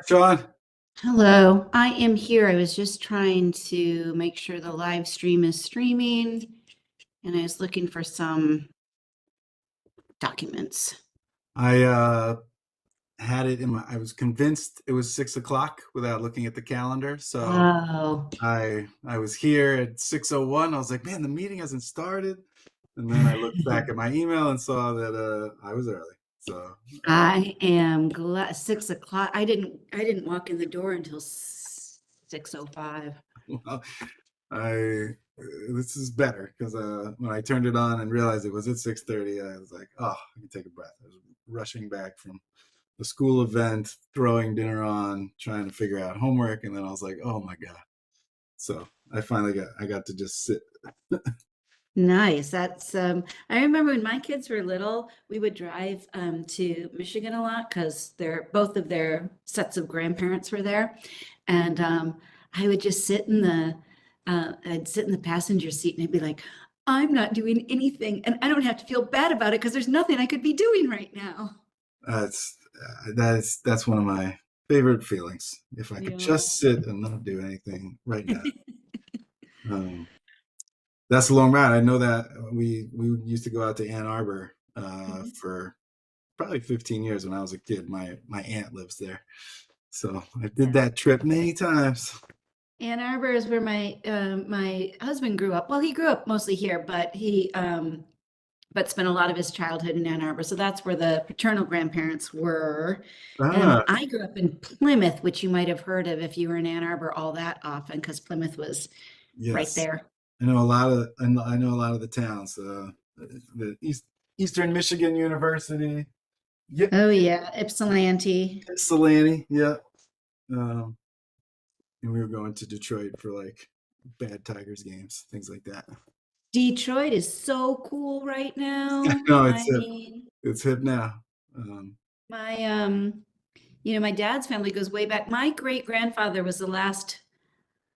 Sean, Hello, I am here. I was just trying to make sure the live stream is streaming, and I was looking for some documents. I had it in my. I was convinced it was 6 o'clock without looking at the calendar. So Oh, I was here at 6:01. I was like, man, the meeting hasn't started. And then I looked back at my email and saw that I was early. So uh, I am glad 6 o'clock. I didn't walk in the door until 6:05. well, I this is better because when I turned it on and realized it was at 6:30, I was like, oh, I can take a breath. I was rushing back from the school event, throwing dinner on, trying to figure out homework, and then I was like, "Oh my god!" So I got to just sit. Nice. I remember when my kids were little, we would drive to Michigan a lot because both of their sets of grandparents were there. And I would just I'd sit in the passenger seat and I'd be like, I'm not doing anything. And I don't have to feel bad about it because there's nothing I could be doing right now. That's that's one of my favorite feelings. If I could Yeah. just sit and not do anything right now. Um, that's a long ride. I know that we used to go out to Ann Arbor Mhm. for probably 15 years when I was a kid. My aunt lives there, so I did Yeah. that trip many times. Ann Arbor is where my husband grew up. Well, he grew up mostly here, but spent a lot of his childhood in Ann Arbor. So that's where the paternal grandparents were. And Ah, I grew up in Plymouth, which you might have heard of if you were in Ann Arbor all that often, because Plymouth was right yes. there. I know a lot of the towns. The Eastern Michigan University. Yeah, Oh yeah, Ypsilanti. Ypsilanti. Yeah. Um, and we were going to Detroit for like bad Tigers games, things like that. Detroit is so cool right now. No, it's I hip. mean, It's hip now. Um, my my dad's family goes way back. My great grandfather was the last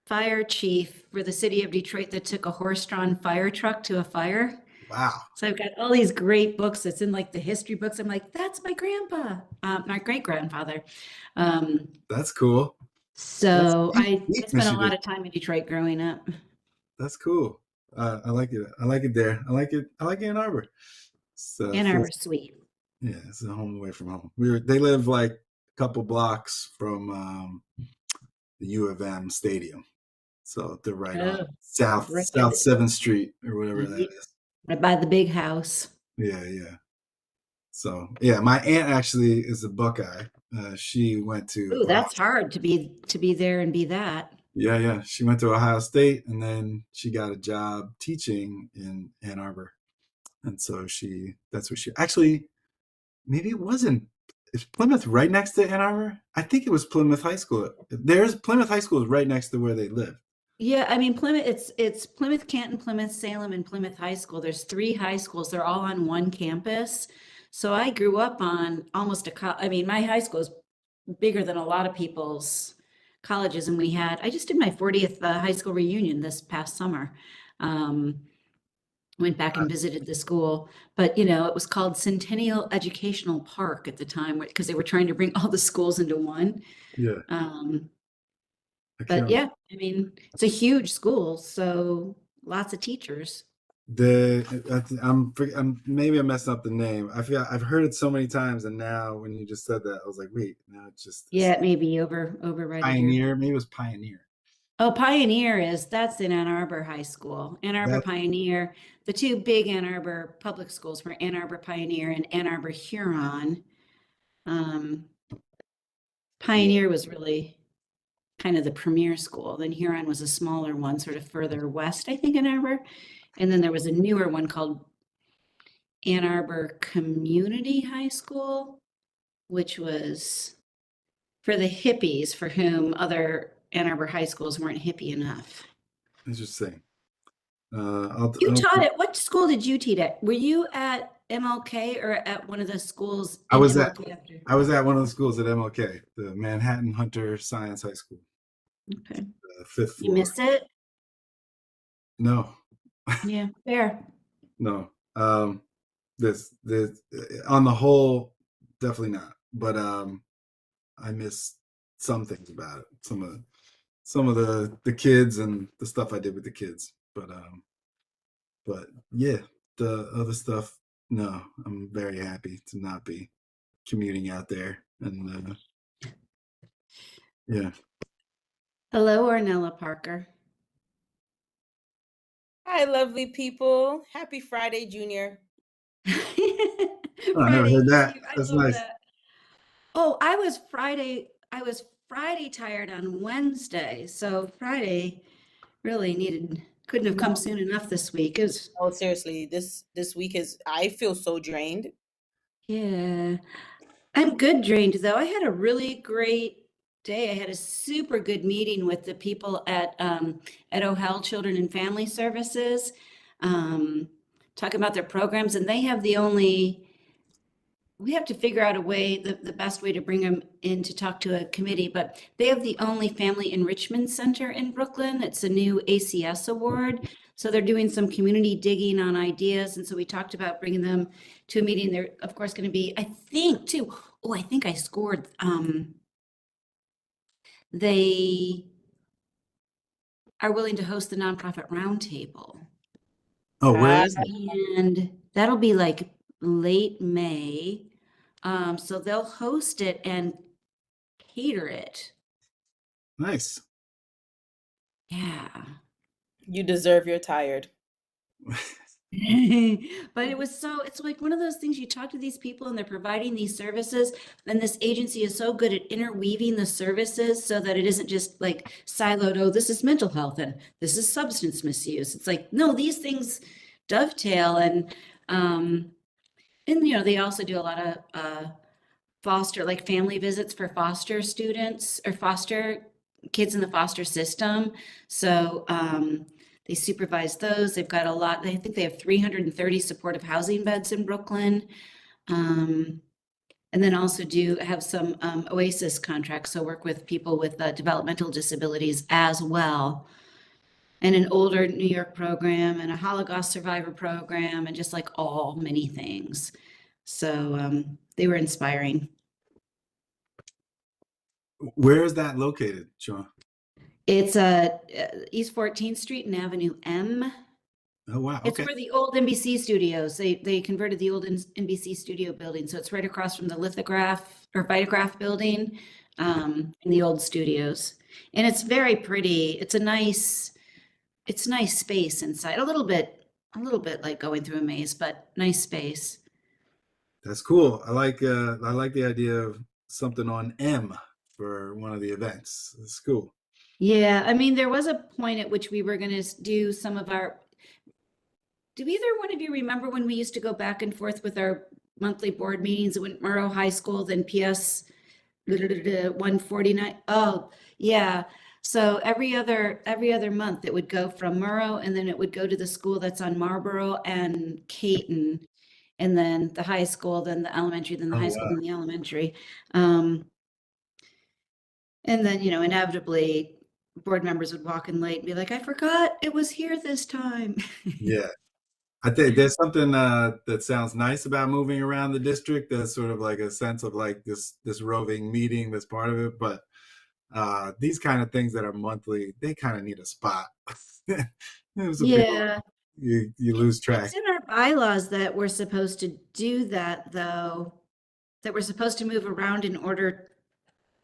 fire chief for the city of Detroit that took a horse-drawn fire truck to a fire. wow, So I've got all these great books that's in like the history books. I'm like, that's my grandpa, my great grandfather. Um, that's cool. That's so deep, I deep spent a Michigan. lot of time in Detroit growing up. That's cool. I like it. I like it there. I like it. I like Ann Arbor. Ann Feels Arbor, sweet. yeah. It's a home away from home. They live like a couple blocks from the U of M stadium. So they're right on Oh, right by South 7th Street or whatever that the, is. right by the big house. Yeah, yeah. So yeah, my aunt actually is a Buckeye. She went to Ooh, Ohio. that's hard to be there and be that. Yeah, yeah. She went to Ohio State and then she got a job teaching in Ann Arbor. And so that's what she actually, maybe it wasn't. Is Plymouth right next to Ann Arbor? I think it was Plymouth High School. There's Plymouth High School is right next to where they live. Yeah, I mean Plymouth, it's Plymouth Canton, Plymouth Salem, and Plymouth High School. There's three high schools. They're all on one campus. So I grew up on almost I mean, my high school is bigger than a lot of people's colleges, and I just did my 40th high school reunion this past summer. Um, Went back and visited the school, but it was called Centennial Educational Park at the time because they were trying to bring all the schools into one. Yeah, Um, I but can't. yeah, I mean, it's a huge school, so lots of teachers. I'm maybe I'm messing up the name. I forgot. I've heard it so many times, and now when you just said that, I was like, wait, no, it's Yeah, it may be overrided your. Pioneer. Maybe it was Pioneer. Oh, Pioneer that's in Ann Arbor High School. Ann Arbor That Pioneer. The two big Ann Arbor public schools were Ann Arbor Pioneer and Ann Arbor Huron. Um, yeah, Pioneer was really kind of the premier school. Then Huron was a smaller one, sort of further west, I think, in Ann Arbor. And then there was a newer one called Ann Arbor Community High School, which was for the hippies for whom other Ann Arbor high schools weren't hippie enough. interesting. I You don't taught think at what school did you teach at? Were you at MLK or at one of the schools I in was at. MLK after? I was at one of the schools at MLK, the Manhattan Hunter Science High School, Okay. fifth You floor. miss it? No, Yeah, fair. no. This on the whole, definitely not. But I miss. some things about it. Some of the kids and the stuff I did with the kids. But yeah, the other stuff, no, I'm very happy to not be commuting out there. And yeah. Hello, Ornella Parker. Hi, lovely people. Happy Friday, Junior. Oh, I never Friday heard that. Eve. I That's love nice. that. I was Friday tired on Wednesday. So Friday really couldn't have come soon enough this week. It was, Oh, seriously, this week is I feel so drained. yeah. I'm good drained though. I had a really great day. I had a super good meeting with the people at OHEL Children and Family Services, um, talking about their programs, and they have the only we have to figure out a way, the best way to bring them in to talk to a committee, but they have the only family enrichment center in Brooklyn. It's a new ACS award. So they're doing some community digging on ideas. And so we talked about bringing them to a meeting. They're of course going to be, I think too. Oh, I think I scored. They are willing to host the nonprofit roundtable. Oh, where Ah, is it? And that'll be like late May. So they'll host it and cater it. Nice. Yeah. you deserve your tired. But it's like one of those things you talk to these people and they're providing these services, and this agency is so good at interweaving the services so that it isn't just like siloed, oh, this is mental health and this is substance misuse. It's like, no, these things dovetail and they also do a lot of foster, like family visits for foster students or foster kids in the foster system. So they supervise those. They've got a lot. I think they have 330 supportive housing beds in Brooklyn. Um, and then also do have some OASIS contracts. So work with people with developmental disabilities as well. And an older New York program and a Holocaust survivor program and just like all many things. So they were inspiring. Where is that located, Sean? It's East 14th Street and Avenue M. Oh wow. It's Okay. where the old NBC studios. They converted the old NBC studio building, so it's right across from the lithograph or Vitagraph building, in the old studios. And it's very pretty. It's nice space inside. A little bit like going through a maze, but nice space. That's cool. I like the idea of something on M for one of the events. It's cool. Yeah, I mean, there was a point at which we were going to do some of our. Do either one of you remember when we used to go back and forth with our monthly board meetings? It went Murrow High School, then PS 149. Oh, yeah. So every other month it would go from Murrow and then it would go to the school that's on Marlboro and Caton, and then the high school, then the elementary, then the Oh high school, wow. then the elementary. Um, and then, inevitably board members would walk in late and be like, I forgot it was here this time. Yeah. I think there's something that sounds nice about moving around the district. There's sort of like a sense of like this roving meeting that's part of it. But these kind of things that are monthly, they kind of need a spot. Some people Yeah. you lose It's track. in our bylaws that we're supposed to do that, though, that we're supposed to move around in order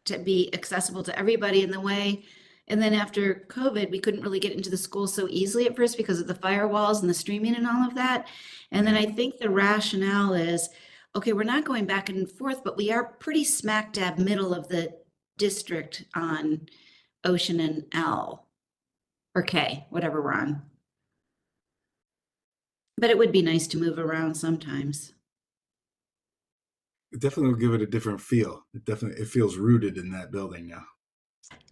to be accessible to everybody in the way. And then after COVID, we couldn't really get into the school so easily at first because of the firewalls and the streaming and all of that. And then Yeah. I think the rationale is, okay, we're not going back and forth, but we are pretty smack dab middle of the district on Ocean and L or K, whatever we're on. But it would be nice to move around sometimes. It definitely will give it a different feel. It feels rooted in that building now.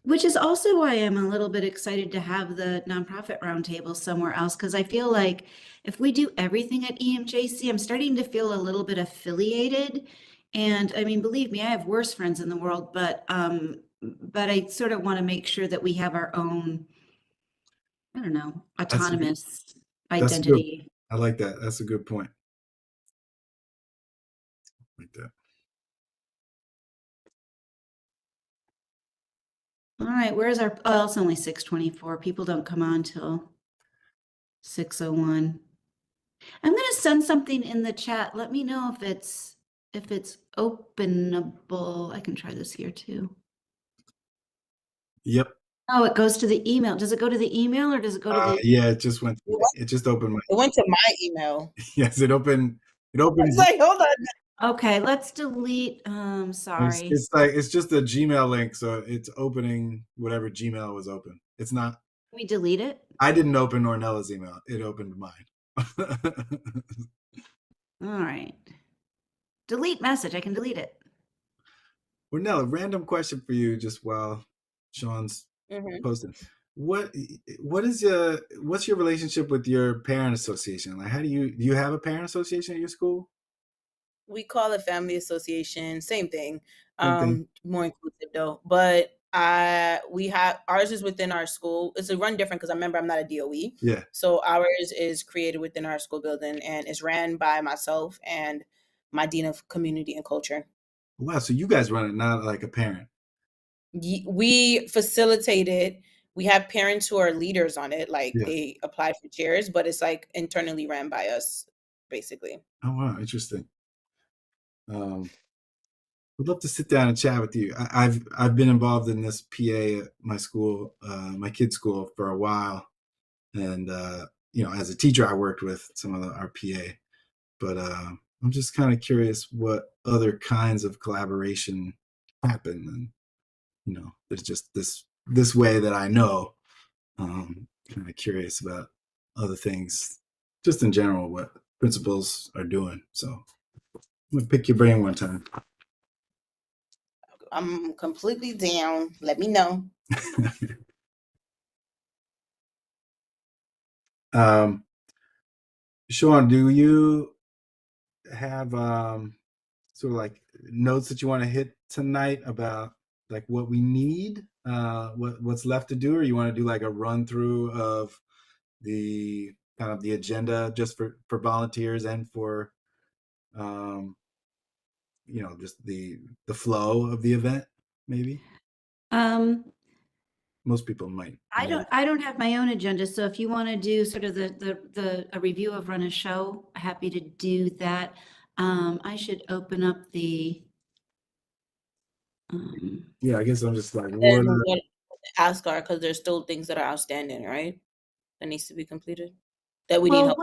Which is also why I'm a little bit excited to have the nonprofit roundtable somewhere else, because I feel like if we do everything at EMJC, I'm starting to feel a little bit affiliated. And I mean, believe me, I have worse friends in the world, but I sort of want to make sure that we have our own, I don't know, That's a good, autonomous that's a good. identity. I like that. That's a good point. Like that. All right, where's our, oh, it's only 6:24. People don't come on till 6:01. I'm gonna send something in the chat. Let me know if it's openable. I can try this here too. Yep. Oh, it goes to the email. Does it go to the email or does it go to the? Yeah, it just went. It went It just opened my. it went to my email. Yes, it opened. It It's opened. like, hold on. Okay, let's delete. Sorry. It's like it's just a Gmail link, so it's opening whatever Gmail was open. It's not. Can we delete it? I didn't open Ornella's email. It opened mine. All right. Delete message. I can delete it. Ornella, random question for you, just while Sean's Mhm. posting. What's your relationship with your parent association? Like, do you have a parent association at your school? We call it family association, same thing. Same thing. More inclusive though. But we have ours is within our school. It's a run different because I remember I'm not a DOE. Yeah. So ours is created within our school building and is ran by myself and my dean of community and culture. Wow. So you guys run it, not like a parent. We facilitate it. We have parents who are leaders on it, like Yeah. they apply for chairs, but it's like internally ran by us, basically. Oh wow, interesting. Would love to sit down and chat with you. I've been involved in this PA at my school, my kids' school, for a while, and as a teacher, I worked with some of our PA. But I'm just kind of curious what other kinds of collaboration happen, and there's just this way that I know. Kind of curious about other things, just in general, what principals are doing. So I'm gonna pick your brain one time. I'm completely down. Let me know. Sean, do you have sort of like notes that you want to hit tonight about like what we need, what's left to do, or you want to do like a run through of the kind of the agenda just for volunteers and for um, just the flow of the event? Maybe Um, most people might I know. don't have my own agenda, so if you want to do sort of a review of Run a Show, happy to do that. I should open up the Yeah, I guess I'm just like, And what? what ask are because there's still things that are outstanding, right? That needs to be completed. That we need well, help.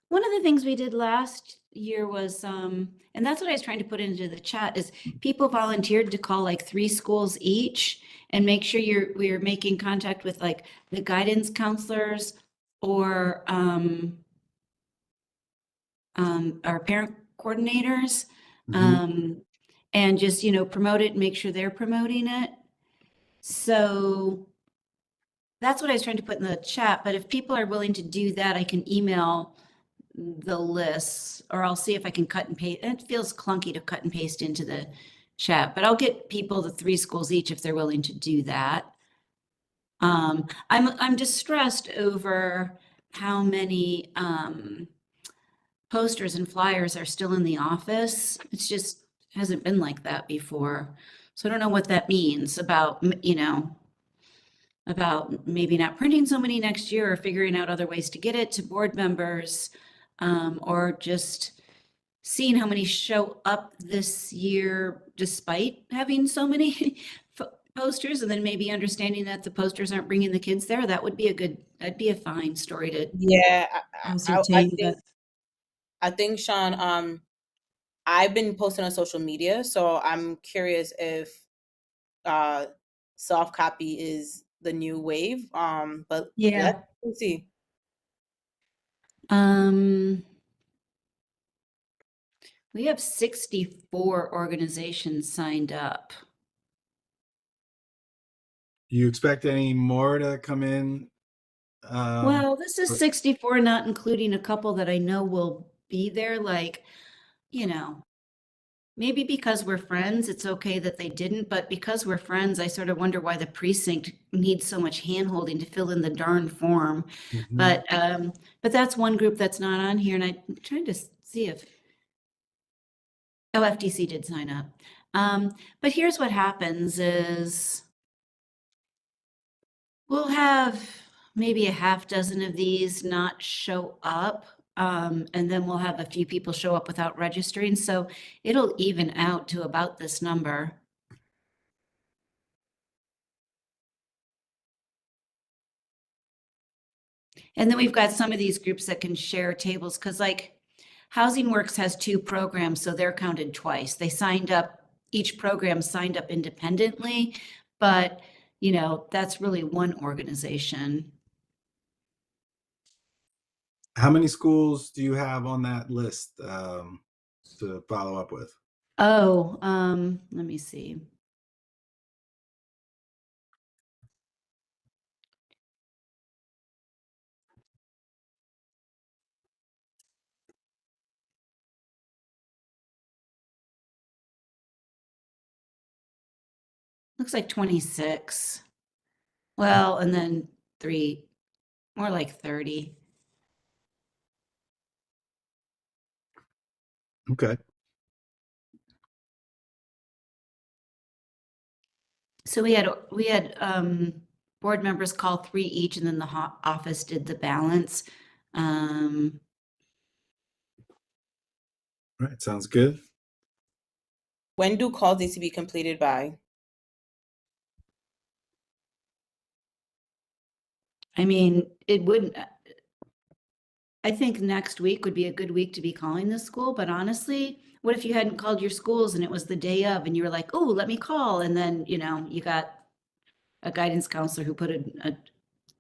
one of the things we did last year was, and that's what I was trying to put into the chat, is people volunteered to call like 3 schools each and make sure we're making contact with like the guidance counselors or our parent coordinators, Mhm. and just, promote it and make sure they're promoting it. So that's what I was trying to put in the chat, but if people are willing to do that, I can email the lists, or I'll see if I can cut and paste. It feels clunky to cut and paste into the chat, but I'll get people the 3 schools each if they're willing to do that. I'm distressed over how many posters and flyers are still in the office. It's just hasn't been like that before. So I don't know what that means about, about maybe not printing so many next year or figuring out other ways to get it to board members, or just seeing how many show up this year despite having so many posters, and then maybe understanding that the posters aren't bringing the kids there. That'd be a fine story to Yeah, ascertain, but I think Sean, I've been posting on social media, so I'm curious if uh soft copy is the new wave. But yeah. let's see. Um, we have 64 organizations signed up. Do you expect any more to come in? Well, this is 64, not including a couple that I know will be there. Like, maybe because we're friends, it's okay that they didn't, but because we're friends, I sort of wonder why the precinct needs so much handholding to fill in the darn form. Mhm. But that's one group that's not on here, and I'm trying to see if FTC did sign up. But here's what happens is We'll have maybe a half dozen of these not show up. And then we'll have a few people show up without registering. So it'll even out to about this number. And then we've got some of these groups that can share tables because like Housing Works has two programs, so they're counted twice. They signed up, each program signed up independently, but you know, that's really one organization. How many schools do you have on that list to follow up with? Oh, let me see. Looks like 26. Well, and then three, more like 30. Okay. So we had board members call 3 each, and then the office did the balance. Um, All right. Sounds good. When do calls need to be completed by? I mean, it wouldn't. I think next week would be a good week to be calling the school, but honestly, what if you hadn't called your schools and it was the day of and you were like, oh, let me call, and then you know you got a guidance counselor who put an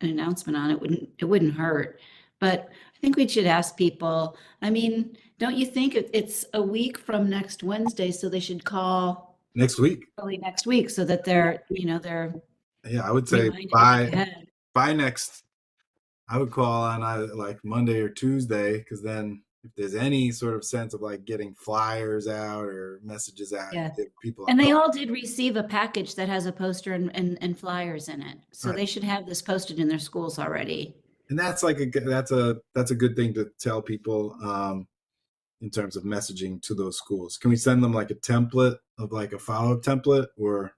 announcement on it, wouldn't hurt. But I think we should ask people. I mean, don't you think it's a week from next Wednesday, so they should call Next week. early next week so that they're, you know, they're Yeah, I would say reminded to think ahead. by next. I would call on either like Monday or Tuesday because then if there's any sort of sense of like getting flyers out or messages out, Yeah. give people a And they call. all did receive a package that has a poster and flyers in it. So Right. they should have this posted in their schools already. And that's like that's a good thing to tell people in terms of messaging to those schools. Can we send them like a template of like a follow-up template or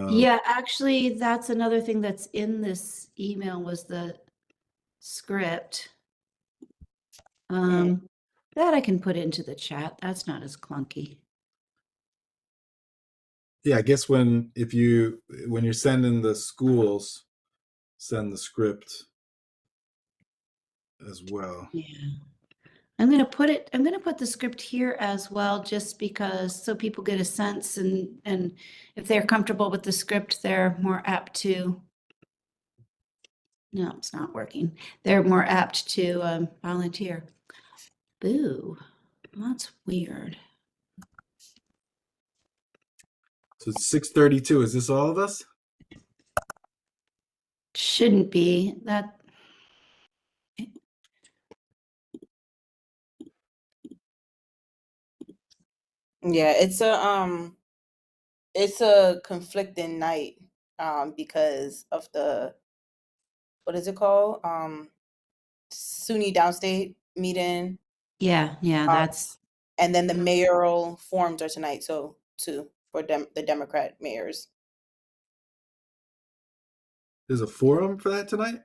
Yeah, actually, that's another thing that's in this email was the script. That I can put into the chat. That's not as clunky. yeah, I guess when you're sending the schools, send the script as well. Yeah. I'm gonna put the script here as well, just because so people get a sense and if they're comfortable with the script, they're more apt to. No, it's not working. They're more apt to volunteer. Boo, that's weird. So it's 6:32. Is this all of us? Shouldn't be that. Yeah, it's a conflicting night because of the, what is it called? SUNY downstate meeting. Yeah, Um, that's and then the mayoral forums are tonight, so too for the Democrat mayors. There's a forum for that tonight?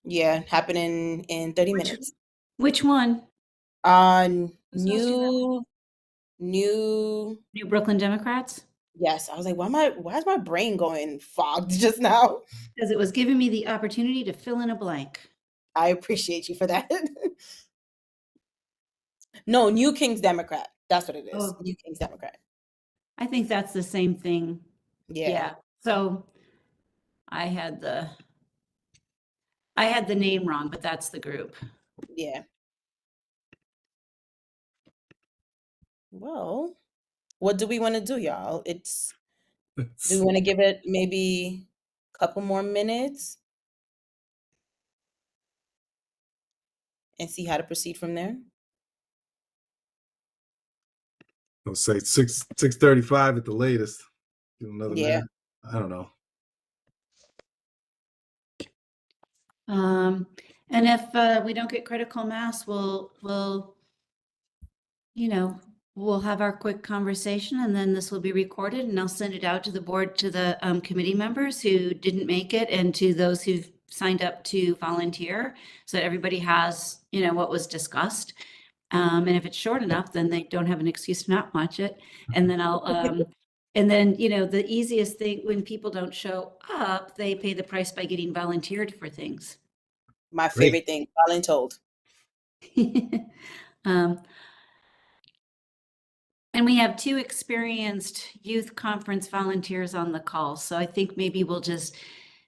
Yeah, happening in 30 minutes. which one? Who's hosting that one? New New Brooklyn Democrats? yes. I was like, why is my brain going fogged just now? Because it was giving me the opportunity to fill in a blank. I appreciate you for that. No, New King's Democrat. That's what it is. Oh. New King's Democrat. I think that's the same thing. Yeah. Yeah. So I had the name wrong, but that's the group. Yeah. Well, what do we want to do, y'all? Do we want to give it maybe a couple more minutes and see how to proceed from there? I'll say 6:35 at the latest. Give another Yeah. minute. I don't know. And if we don't get critical mass, we'll you know, we'll have our quick conversation and then this will be recorded and I'll send it out to the board, to the committee members who didn't make it and to those who've signed up to volunteer so that everybody has, what was discussed. And if it's short enough, then they don't have an excuse to not watch it. And then and then, the easiest thing when people don't show up, they pay the price by getting volunteered for things. My Great. favorite thing, voluntold. Um, And we have 2 experienced youth conference volunteers on the call. So I think maybe we'll just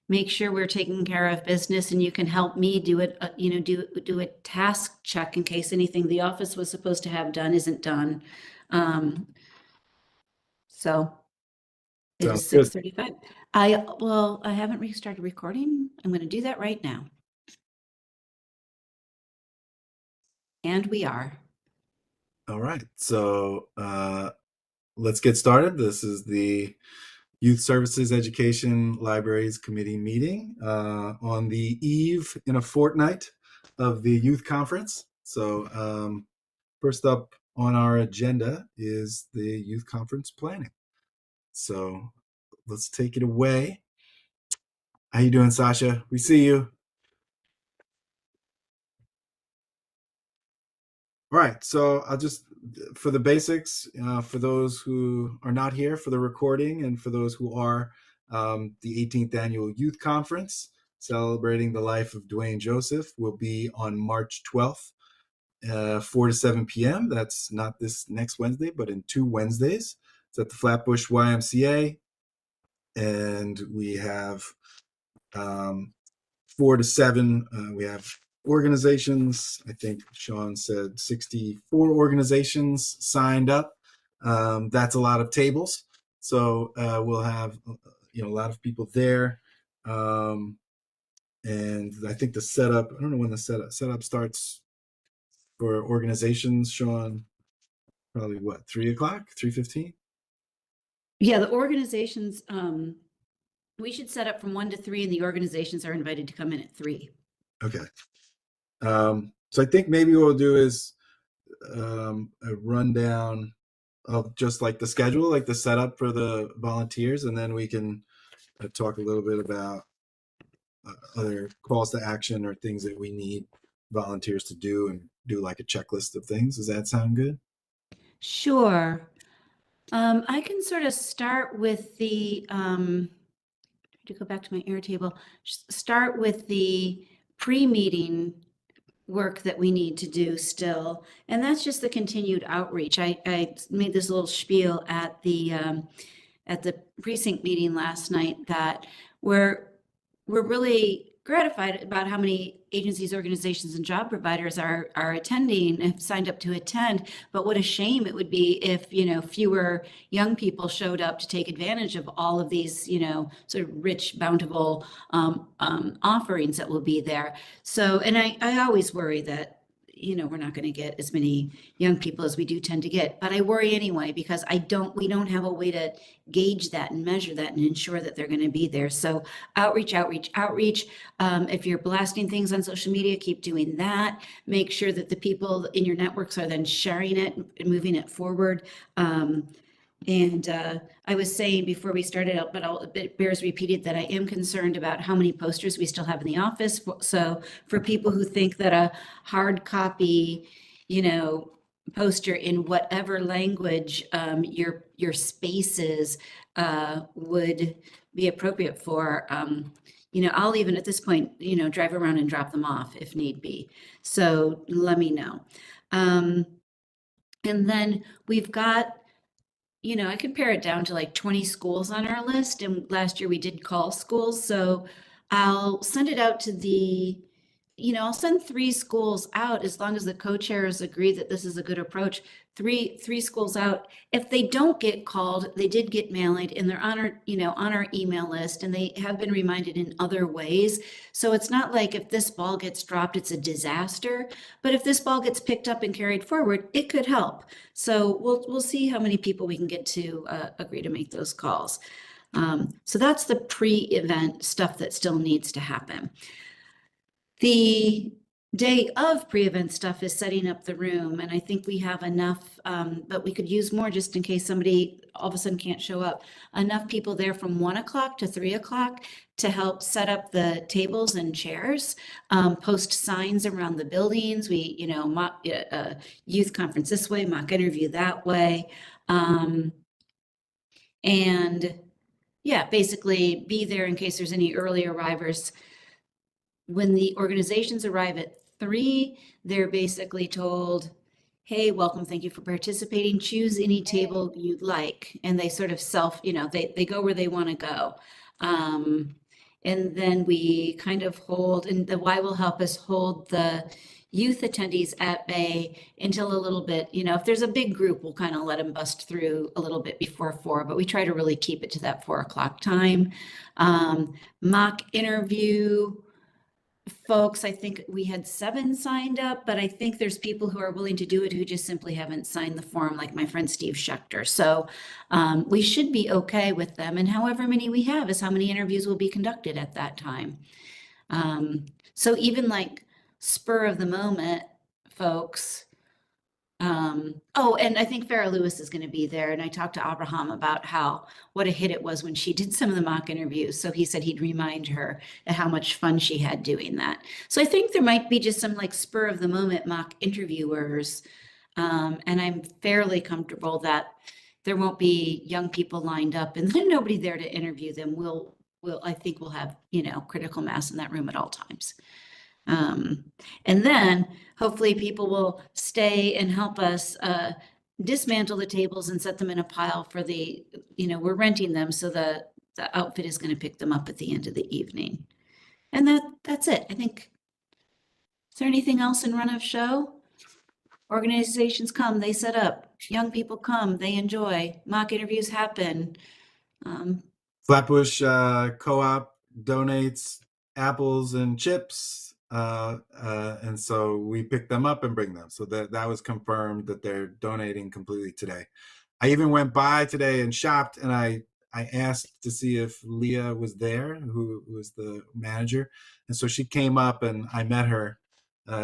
make sure we're taking care of business and you can help me do it, do a task check in case anything the office was supposed to have done isn't done. So it is Sounds good. 6:35. I haven't restarted recording. I'm going to do that right now. And we are. All right. So let's get started. This is the Youth Services Education Libraries Committee meeting on the eve in a fortnight of the youth conference. So first up on our agenda is the youth conference planning. So let's take it away. How you doing, Sasha? We see you. All right, so I'll just, for the basics, for those who are not here for the recording and for those who are, the 18th Annual Youth Conference celebrating the life of Dwayne Joseph will be on March 12th, 4 to 7 p.m. That's not this next Wednesday, but in 2 Wednesdays. It's at the Flatbush YMCA. And we have 4 to 7, we have organizations. I think Sean said 64 organizations signed up. That's a lot of tables. So we'll have a lot of people there. And I think the setup, I don't know when the setup starts for organizations, Sean, probably what, 3 o'clock, 3:15? Yeah, the organizations, we should set up from 1 to 3 and the organizations are invited to come in at 3. Okay. So I think maybe what we'll do is a rundown of just like the schedule, like the setup for the volunteers, and then we can talk a little bit about other calls to action or things that we need volunteers to do and do like a checklist of things. Does that sound good? Sure. I can sort of start with the, to go back to my Airtable, start with the pre-meeting work that we need to do still. And that's just the continued outreach. I made this little spiel at the precinct meeting last night that we're really gratified about how many agencies, organizations, and job providers are attending, have signed up to attend. But what a shame it would be if, fewer young people showed up to take advantage of all of these, sort of rich, bountiful offerings that will be there. So, and I always worry that, we're not going to get as many young people as we do tend to get, but I worry anyway, because we don't have a way to gauge that and measure that and ensure that they're going to be there. So outreach. If you're blasting things on social media, keep doing that. Make sure that the people in your networks are then sharing it and moving it forward. And I was saying before we started out, but it bears repeated, that I am concerned about how many posters we still have in the office. So for people who think that a hard copy, poster in whatever language your spaces would be appropriate for, I'll even at this point, drive around and drop them off if need be. So let me know. And then we've got, I could pare it down to like 20 schools on our list. And last year we did call schools. So I'll send it out to I'll send 3 schools out as long as the co-chairs agree that this is a good approach. Three schools out. If they don't get called, they did get mailed and they're on our email list, and they have been reminded in other ways. So it's not like if this ball gets dropped, it's a disaster. But if this ball gets picked up and carried forward, it could help. So we'll see how many people we can get to agree to make those calls. So that's the pre-event stuff that still needs to happen. The day of pre-event stuff is setting up the room, and I think we have enough, but we could use more just in case somebody all of a sudden can't show up. Enough people there from 1 o'clock to 3 o'clock to help set up the tables and chairs, post signs around the buildings. We, mock, youth conference this way, mock interview that way. And yeah, basically be there in case there's any early arrivers. When the organizations arrive at 3, they're basically told, hey, welcome, thank you for participating, choose any table you'd like. And they sort of they go where they want to go. And then we kind of hold, and the Y will help us hold the youth attendees at bay until a little bit, if there's a big group, we'll kind of let them bust through a little bit before 4, but we try to really keep it to that 4 o'clock time. Mock interview folks, I think we had 7 signed up, but I think there's people who are willing to do it who just simply haven't signed the form, like my friend Steve Schechter. So we should be okay with them. And however many we have is how many interviews will be conducted at that time. So even like spur of the moment folks. And I think Farrah Lewis is going to be there. And I talked to Abraham about what a hit it was when she did some of the mock interviews. So he said he'd remind her how much fun she had doing that. So I think there might be just some like spur of the moment mock interviewers. And I'm fairly comfortable that there won't be young people lined up and then nobody there to interview them. I think we'll have, critical mass in that room at all times. And then hopefully people will stay and help us dismantle the tables and set them in a pile for we're renting them, so the outfit is going to pick them up at the end of the evening. And that's it. I think. Is there anything else in run of show? Organizations come, they set up. Young people come, they enjoy. Mock interviews happen. Flatbush Co-op donates apples and chips, and so we pick them up and bring them. So that was confirmed that they're donating completely today. I even went by today and shopped, and I asked to see if Leah was there, who was the manager, and so she came up and I met her,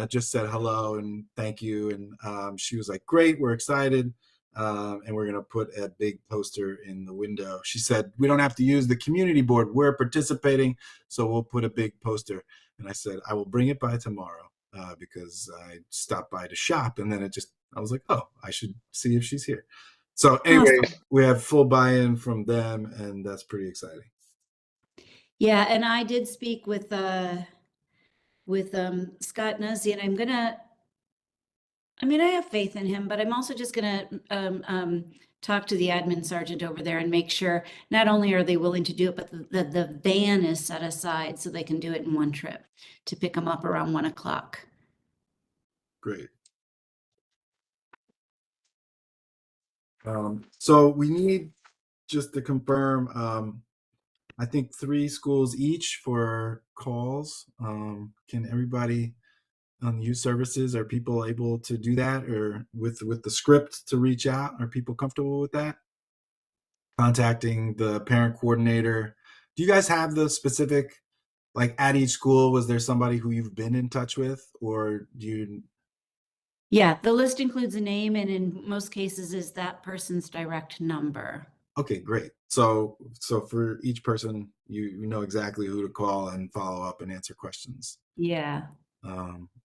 just said hello and thank you, and she was like, "Great, we're excited." And we're going to put a big poster in the window. She said, we don't have to use the community board. We're participating, so we'll put a big poster. And I said, I will bring it by tomorrow, because I stopped by to shop. And then I was like, oh, I should see if she's here. So anyway, Awesome. we have full buy-in from them, and that's pretty exciting. Yeah, and I did speak with Scott Nuzzi, and I have faith in him, but I'm also just gonna talk to the admin sergeant over there and make sure not only are they willing to do it, but the van is set aside so they can do it in one trip to pick them up around 1 o'clock. Great. So we need just to confirm, I think 3 schools each for calls. Can everybody on youth services, are people able to do that, or with the script to reach out? Are people comfortable with that? Contacting the parent coordinator. Do you guys have the specific, like at each school, was there somebody who you've been in touch with, or do you? Yeah, the list includes a name, and in most cases is that person's direct number. Okay, great. So for each person, you know exactly who to call and follow up and answer questions. Yeah.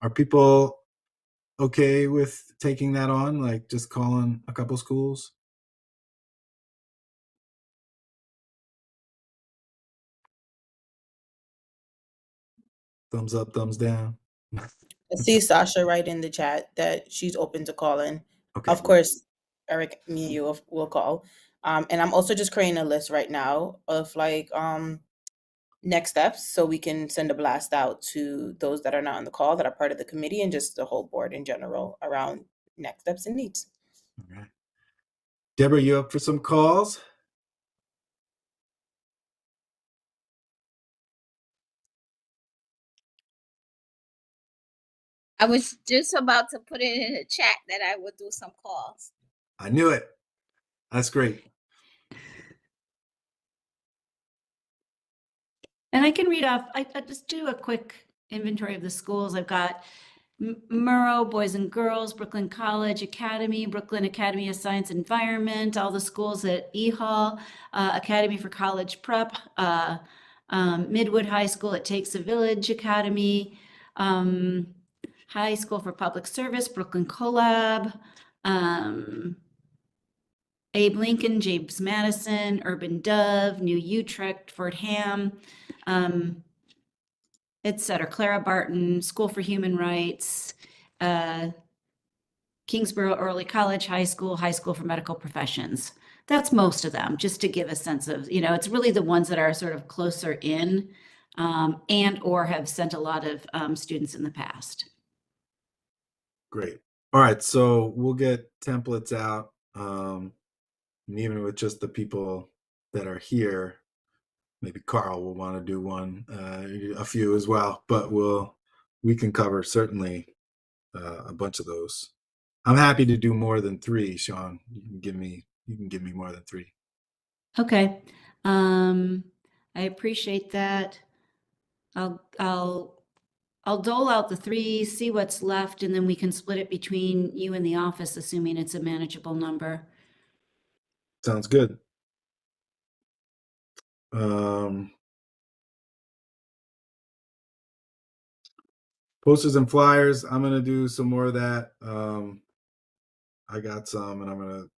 Are people okay with taking that on, like just calling a couple schools? Thumbs up, thumbs down. I see Sasha write in the chat that she's open to calling. Okay. Of course, Eric, me and you will call. And I'm also just creating a list right now of next steps, so we can send a blast out to those that are not on the call, that are part of the committee, and just the whole board in general around next steps and needs. All right. Deborah, you up for some calls? I was just about to put it in the chat that I would do some calls. I knew it. That's great. And I can read off, I just do a quick inventory of the schools. I've got Murrow, Boys and Girls, Brooklyn College Academy, Brooklyn Academy of Science Environment, all the schools at E Hall, Academy for College Prep, Midwood High School, It Takes a Village Academy, High School for Public Service, Brooklyn Collab, Abe Lincoln, James Madison, Urban Dove, New Utrecht, Fort Ham, et cetera, Clara Barton, School for Human Rights, Kingsborough Early College, High School for Medical Professions. That's most of them, just to give a sense of, it's really the ones that are sort of closer in and or have sent a lot of students in the past. Great. All right, so we'll get templates out, and even with just the people that are here, maybe Carl will want to do one, a few as well, but we can cover certainly a bunch of those. I'm happy to do more than 3, Sean. You can give me more than 3. Okay. I appreciate that. I'll dole out the 3, see what's left, and then we can split it between you and the office, assuming it's a manageable number. Sounds good. Posters and flyers, I'm going to do some more of that. I got some, and I'm going to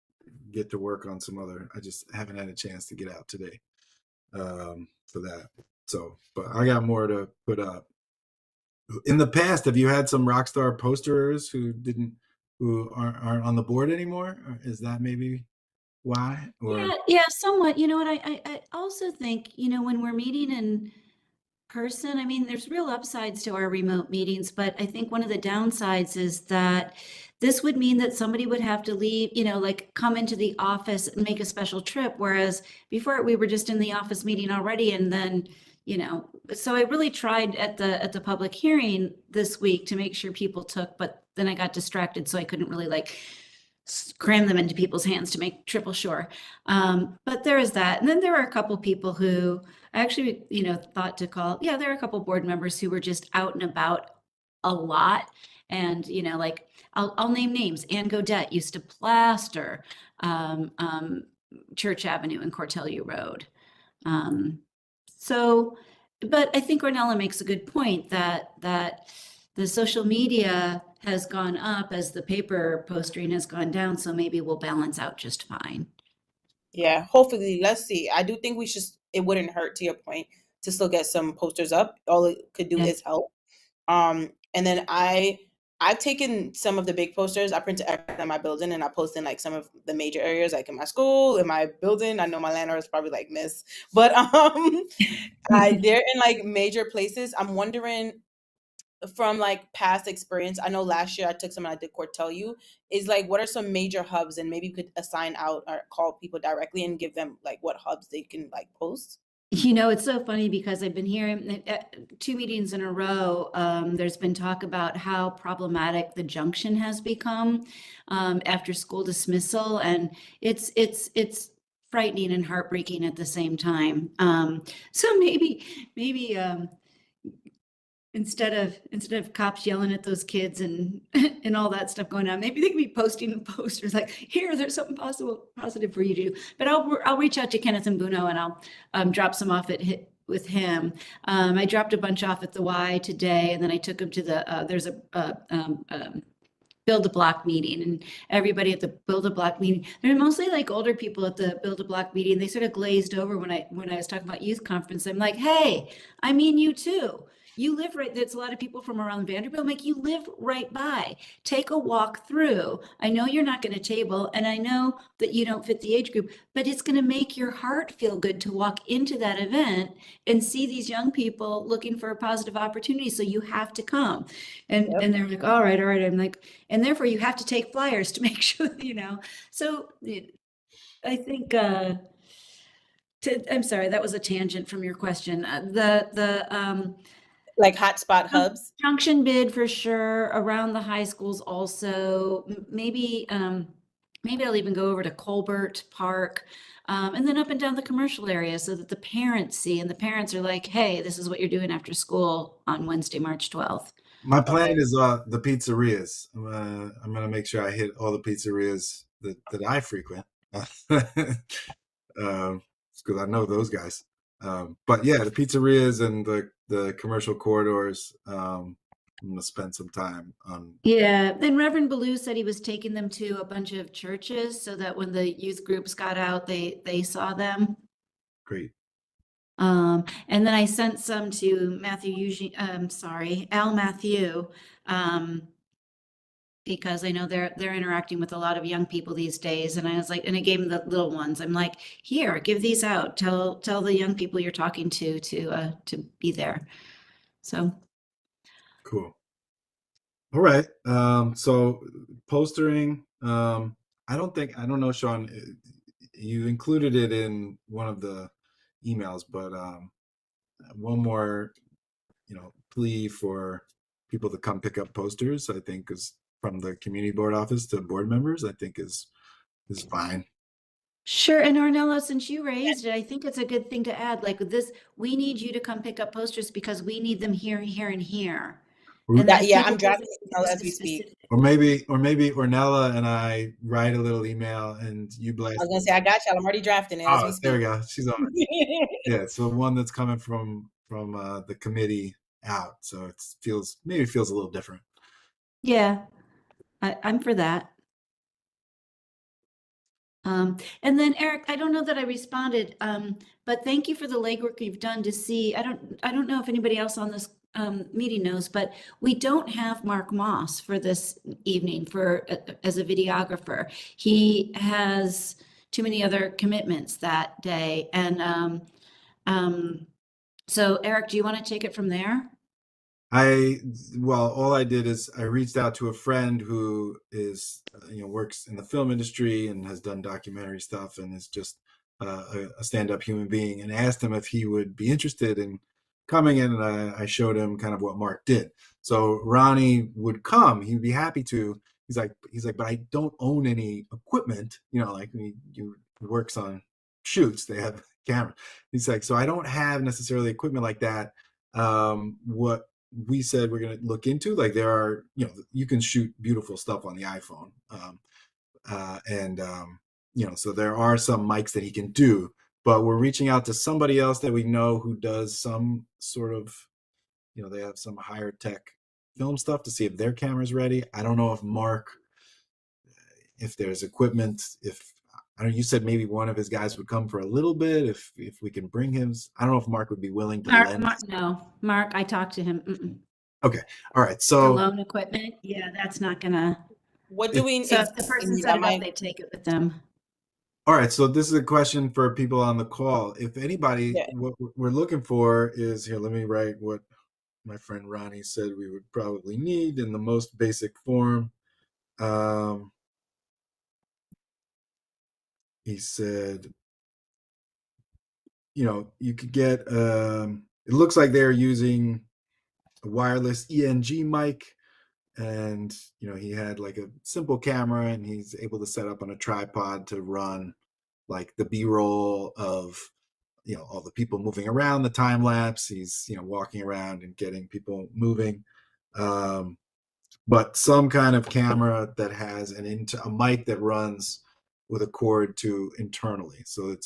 get to work on some other. I just haven't had a chance to get out today for that. So, but I got more to put up. In the past, have you had some rock star posterers who aren't on the board anymore? Or is that maybe why? Or Yeah, somewhat. You know what? I also think, when we're meeting in person, I mean, there's real upsides to our remote meetings, but I think one of the downsides is that this would mean that somebody would have to leave, like come into the office and make a special trip, whereas before we were just in the office meeting already, and then, so I really tried at the public hearing this week to make sure people took, but then I got distracted, so I couldn't really cram them into people's hands to make triple sure. But there is that. And then there are a couple people who I actually, thought to call. Yeah, there are a couple board members who were just out and about a lot. And, I'll name names. Ann Godette used to plaster Church Avenue and Cortelyou Road. But I think Ornella makes a good point that the social media has gone up as the paper postering has gone down, so maybe we'll balance out just fine. Yeah, hopefully. Let's see. I do think it wouldn't hurt, to your point, to still get some posters up. All it could do is help. And then I've taken some of the big posters. I printed everything in my building, and I post in some of the major areas, like in my school, in my building. I know my landlord is probably like, "Miss," but they're in major places. I'm wondering, from past experience, I know last year I took some and I did Cortelyou, is what are some major hubs, and maybe you could assign out or call people directly and give them what hubs they can post. It's so funny because I've been hearing 2 meetings in a row. There's been talk about how problematic the junction has become after school dismissal, and it's frightening and heartbreaking at the same time. So maybe instead of cops yelling at those kids and and all that stuff going on, maybe they could be posting posters like, "Here, there's something positive for you to do." But I'll reach out to Kenneth and Buno, and I'll drop some off with him. I dropped a bunch off at the Y today, and then I took them to there's a Build a Block meeting, and everybody at the Build a Block meeting, they're mostly older people at the Build a Block meeting. They sort of glazed over when I was talking about youth conference. I'm like, "Hey, I mean you too. You live right, there's a lot of people from around Vanderbilt, you live right by. Take a walk through. I know you're not going to table, and I know that you don't fit the age group, but it's going to make your heart feel good to walk into that event and see these young people looking for a positive opportunity. So you have to come." And they're like, all right. I'm like, and therefore you have to take flyers to make sure, So I think, I'm sorry, that was a tangent from your question. Hotspot hubs. Junction bid for sure, around the high schools also. Maybe I'll even go over to Colbert Park. and then up and down the commercial area so that the parents see, and the parents are like, hey, this is what you're doing after school on Wednesday, March 12th. My plan Okay. is the pizzerias. I'm gonna make sure I hit all the pizzerias that I frequent, because I know those guys. But yeah, the pizzerias and the commercial corridors. I'm gonna spend some time on. Yeah, then Reverend Ballou said he was taking them to a bunch of churches so that when the youth groups got out, they saw them. Great. And then I sent some to Matthew Eugene, Al Matthew, because I know they're interacting with a lot of young people these days. And I was like, and I gave them the little ones. I'm like, here, give these out. Tell the young people you're talking to be there. So Cool. All right. So postering. I don't know, Sean. You included it in one of the emails, but one more, plea for people to come pick up posters. I think is from the community board office to board members. I think is fine. sure. And Ornella, since you raised it, I think it's a good thing to add. Like with this, we need you to come pick up posters because we need them here, here, and here. And then if Yeah, people I'm drafting visit email as we specific. speak. Or maybe Ornella and I write a little email and you blast. I was gonna say I got y'all. I'm already drafting it as we speak. There we go. She's on it. Yeah, so one that's coming from the committee out, so it feels a little different. Yeah, I'm for that. And then Eric, I don't know that I responded, but thank you for the legwork you've done to see. I don't know if anybody else on this meeting knows, but we don't have Mark Moss for this evening as a videographer. He has too many other commitments that day, and so Eric, do you want to take it from there? All I did is I reached out to a friend who is, works in the film industry and has done documentary stuff and is just a stand-up human being, and asked him if he would be interested in coming in. And I showed him kind of what Mark did. So Ronnie would come; he'd be happy to. He's like, but I don't own any equipment. Like he works on shoots; they have camera. He's like, so I don't have necessarily equipment like that. What we said we're going to look into, like, there are, you can shoot beautiful stuff on the iPhone, so there are some mics that he can do, but we're reaching out to somebody else that we know who does some sort of, they have some higher tech film stuff, to see if their camera's ready. I don't know if Mark, if there's equipment, I don't know, you said maybe one of his guys would come for a little bit if we can bring him. I don't know if Mark would be willing to lend. No, Mark, I talked to him. Okay. All right. The So loan equipment, yeah, that's not gonna. What do we? So if the person set it up, they take it with them. All right. So this is a question for people on the call. If anybody, Yeah. what we're looking for is, here, let me write what my friend Ronnie said we would probably need in the most basic form. He said, you could get, it looks like they're using a wireless ENG mic, and he had like a simple camera, and he's able to set up on a tripod to run like the B-roll of all the people moving around, the time lapse. He's walking around and getting people moving, but some kind of camera that has a mic that runs with a cord to internally, so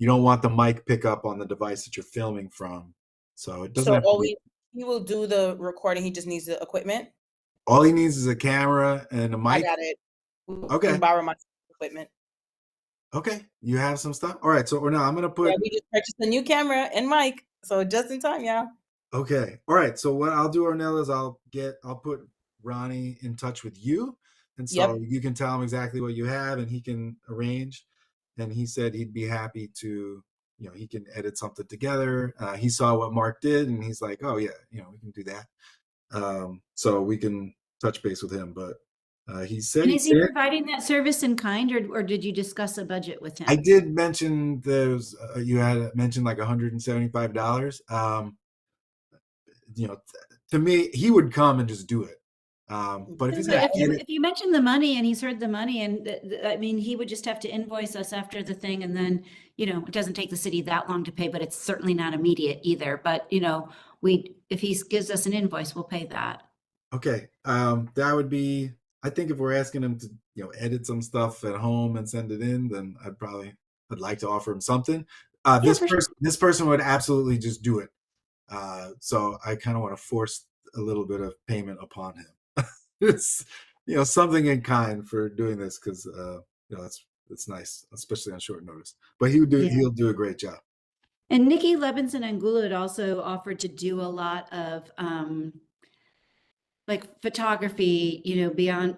you don't want the mic pick up on the device that you're filming from, so it doesn't have to be. He will do the recording. He just needs the equipment. All he needs is a camera and a mic. I got it. Okay. Can borrow my equipment. Okay, you have some stuff. All right, so now I'm gonna put. Yeah, we just purchased a new camera and mic, so just in time, y'all. Okay, all right. So what I'll do, Ornella, is I'll put Ronnie in touch with you, and so you can tell him exactly what you have, and he can arrange. And he said he'd be happy to, he can edit something together. He saw what Mark did, and he's like, oh yeah, we can do that. So we can touch base with him, but. He said. And is he providing that service in kind, or did you discuss a budget with him? I did mention those. You had mentioned like $175. To me, he would come and just do it. But if he's But gonna edit, if you mention the money and he's heard the money and I mean, he would just have to invoice us after the thing and then, you know, it doesn't take the city that long to pay, but it's certainly not immediate either. But, you know, if he gives us an invoice, we'll pay that. okay, that would be. I think if we're asking him to, you know, edit some stuff at home and send it in, then I'd like to offer him something. Yeah, for sure. This person would absolutely just do it. So I kind of want to force a little bit of payment upon him. It's, you know, something in kind for doing this because you know, it's nice, especially on short notice. But Yeah. he'll do a great job. And Nikki Levinson Angulo had also offered to do a lot of like photography, you know, beyond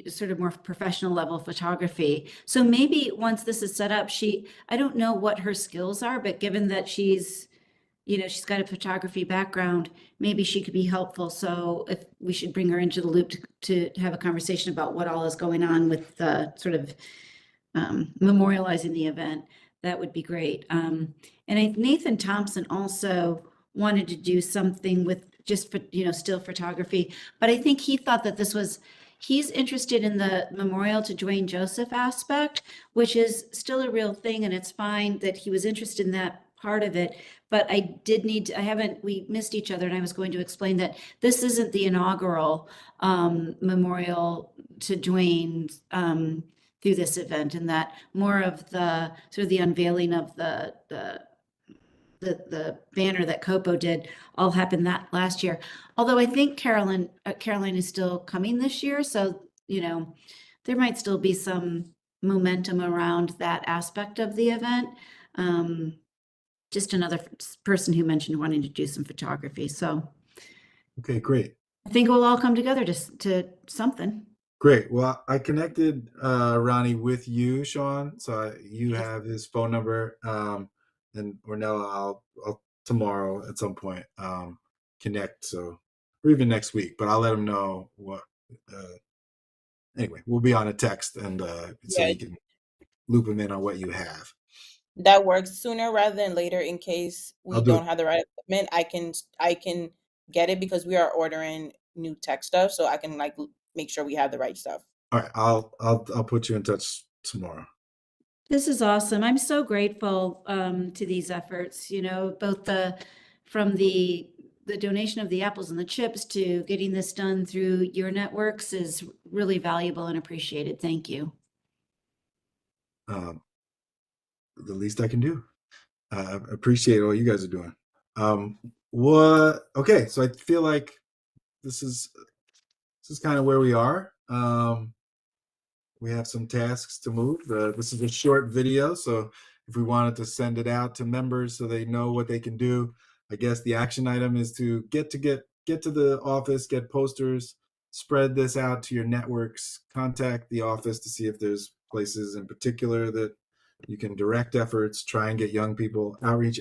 sort of more professional level photography. So maybe once this is set up, I don't know what her skills are, but given that she's, you know, she's got a photography background, maybe she could be helpful. So if we should bring her into the loop to have a conversation about what all is going on with sort of memorializing the event, that would be great. And Nathan Thompson also wanted to do something with just for, you know, still photography, but I think he thought that he's interested in the memorial to Dwayne Joseph aspect, which is still a real thing, and it's fine that he was interested in that part of it. But we missed each other, and I was going to explain that this isn't the inaugural memorial to Dwayne through this event, and that more of the sort of the unveiling of the banner that Copo did all happened that last year. Although I think Caroline is still coming this year, so you know there might still be some momentum around that aspect of the event. Just another person who mentioned wanting to do some photography, so Okay, great. I think we'll all come together to something. Great. Well, I connected Ronnie with you, Sean. So you Yes. have his phone number. And Ornella, I'll tomorrow at some point connect. So, or even next week. But I'll let him know what. Uh, anyway, we'll be on a text, and so Yeah, you can loop him in on what you have. that works sooner rather than later in case I'll we do it. don't have the right equipment. I can get it because we are ordering new tech stuff, so I can like make sure we have the right stuff. All right. I'll put you in touch tomorrow. This is awesome. I'm so grateful to these efforts, you know, both from the donation of the apples and the chips to getting this done through your networks is really valuable and appreciated. Thank you. The least I can do. Appreciate all you guys are doing. Okay, so I feel like this is kind of where we are. We have some tasks to move. This is a short video, so if we wanted to send it out to members so they know what they can do, I guess the action item is to get to the office, get posters, spread this out to your networks, contact the office to see if there's places in particular that you can direct efforts, try and get young people outreach.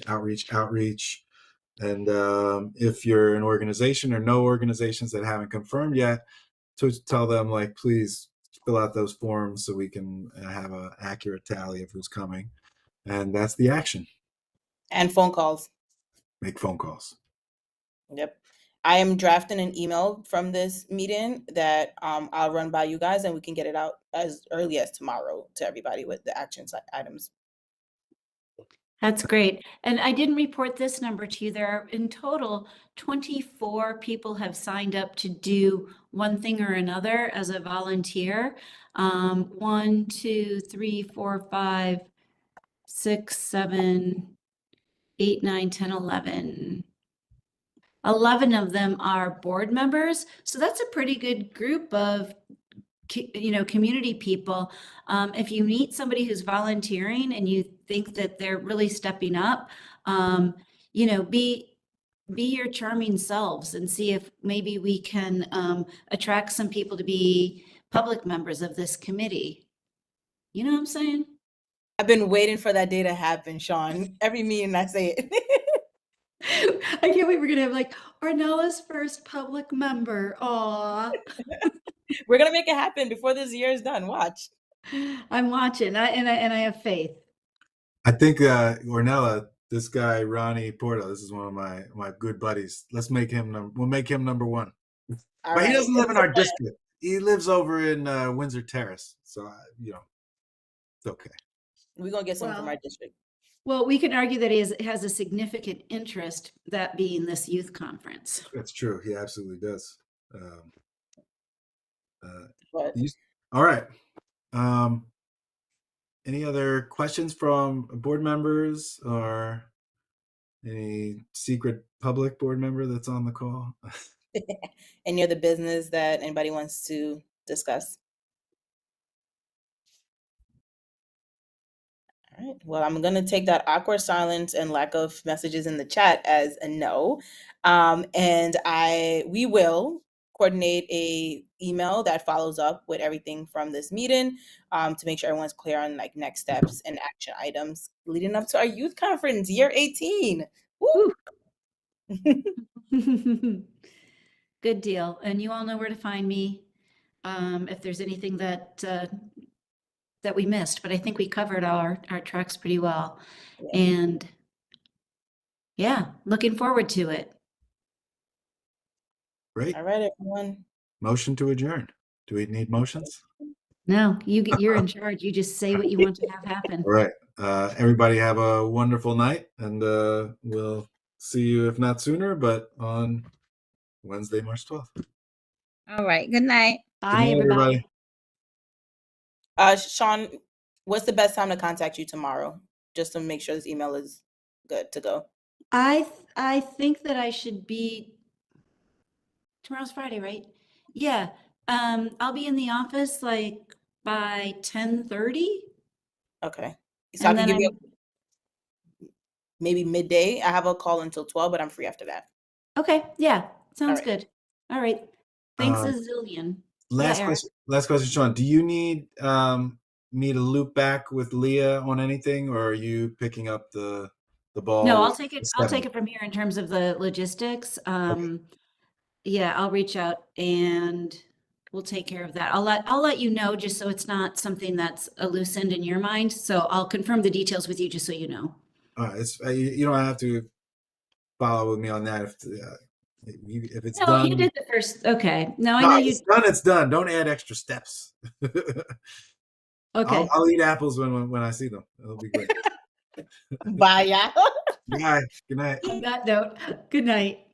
And if you're an organization or know organizations that haven't confirmed yet, to tell them, like, please fill out those forms so we can have an accurate tally of who's coming. And that's the action. And phone calls. Make phone calls. Yep. I am drafting an email from this meeting that I'll run by you guys, and we can get it out as early as tomorrow to everybody with the items. That's great. And I didn't report this number to you. There are in total 24 people have signed up to do one thing or another as a volunteer. 1, 2, 3, 4, 5, 6, 7, 8, 9, 10, 11. 11 of them are board members. So that's a pretty good group of community people. If you meet somebody who's volunteering and you think that they're really stepping up, be your charming selves and see if maybe we can attract some people to be public members of this committee. You know what I'm saying? I've been waiting for that day to happen, Sean. Every meeting I say it. I can't wait. We're gonna have like Ornella's first public member. Aw. We're gonna make it happen before this year is done. Watch. I'm watching. I have faith. I think Ornella, this guy Ronnie Porto, this is one of my good buddies. We'll make him number one. All But he right. doesn't live in our district. He lives over in Windsor Terrace. So, it's okay. We're gonna get someone from our Well, district. well, we can argue that he has a significant interest, that being this youth conference. That's true. He absolutely does. Um, But all right. Any other questions from board members or any secret public board member that's on the call? any other business that anybody wants to discuss? All right. Well, I'm gonna take that awkward silence and lack of messages in the chat as a no, and we will coordinate a email that follows up with everything from this meeting, to make sure everyone's clear on like next steps and action items leading up to our youth conference, year 18. Woo! Good deal. And you all know where to find me if there's anything that we missed, but I think we covered our tracks pretty well. Yeah. And yeah, looking forward to it. Great. All right, everyone. Motion to adjourn. Do we need motions? No, you're in charge. You just say what you want to have happen. All right. Everybody have a wonderful night, and we'll see you, if not sooner, but on Wednesday, March 12th. All right. Good night. Bye, everybody. Sean, what's the best time to contact you tomorrow? Just to make sure this email is good to go. I think that I should be, tomorrow's Friday, right? Yeah. I'll be in the office like by 10:30. Okay. So I And can then give you maybe midday. I have a call until 12, but I'm free after that. okay, yeah, sounds right. good. All right. Thanks a zillion. Last Eric. question, Sean. Do you need me to loop back with Leah on anything, or are you picking up the ball? No, I'll take it from here in terms of the logistics. Yeah, I'll reach out and we'll take care of that. I'll let you know, just so it's not something that's a loose end in your mind. So I'll confirm the details with you, just so you know. You don't have to follow with me on that if it's No, done. you did the first. Okay. No, I No, know it's done. It's done. Don't add extra steps. Okay. I'll eat apples when I see them. It'll be great. Bye, y'all. Bye. Good night. On that note, good night.